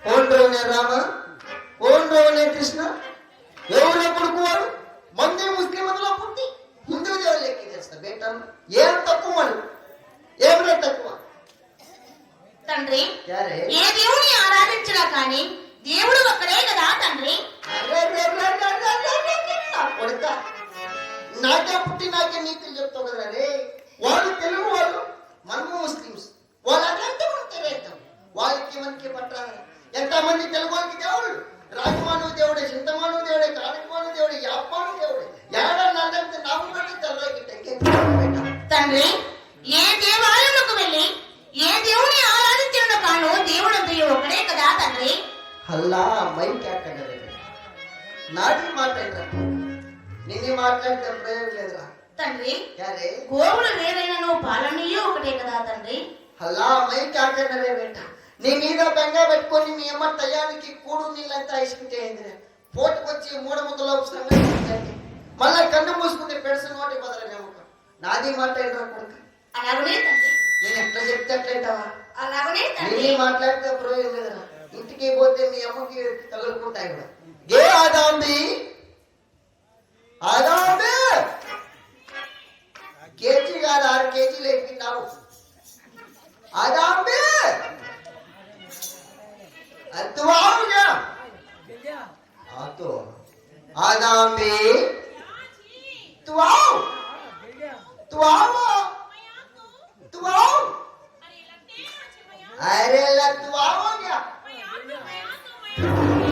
कौन रोने राम कौन रोने कृष्ण ఎవరు కొడుకువాడు మంది ముస్లింలలో పుట్టి హిందూ దేవుళ్ళు ఎక్కి చేస్తా బేటా ఏం తక్కువ మనం ఏమిటే తక్కువ తండ్రి ఏ దేవుని ఆరాధించినా కానీ దేవుడు ఒక్కడే కదా తండ్రి కొడుక నాకే పుట్టి నాకే నీతులు చెప్తావు కదా రే వాళ్ళు తెలుగు వాళ్ళు మనము ముస్లిమ్స్ వాళ్ళు అట్లంటే మనం తెలియటం వాళ్ళకి మనకి పట్ల ఎంతమంది తెలుగు వాళ్ళకి దేవుళ్ళు రాజమాను దేవుడే చింతమాను దేవుడే కాళిమాను దేవుడే యాప్పాను దేవుడే ఏడన్నాళ్ళంటే నాకు పెట్టి తెల్లకి తండ్రి ఏ దేవాలయంలోకి వెళ్ళి ఏ దేవుని ఆరాధించిన కాను దేవుడు ఒకడే కదా తండ్రి అల్లా మై క్యాకడరే నాటి మాట్లాడరా నిన్నే మాట్లాడితే ప్రయోజనం లేదురా తండ్రి గోవులు వేరైనను పాలనీయు ఒకటే కదా తండ్రి అల్లా మై క్యాకడరే బేట నీ మీద బెంగ పెట్టుకొని మీ అమ్మ తయానికి కూడు నీళ్ళంతా ఇసుకుంటే పోటుకొచ్చి మూడముద్దలో సంగతి మళ్ళా కన్ను మూసుకుంటే పెడస నోటి బదల నమ్మకం నాది మాట్లాడరా కొడుక అలాగనే తండ్రి నేను ఎట్లా చెప్తే అట్లంటావా అలాగనే తండ్రి నీ మాట్లాడితే ప్రయోజనం లేదురా ఇంటికి పోతే మీ అమ్మకి తగులుకుంటాయి కూడా ఏ ఆదాంబి ఆదాంబి కేజీ కాదు 6 కేజీలు ఎక్కినావు ఆదాంబి तू आओ क्या हाँ तो आदाम भी तू आओ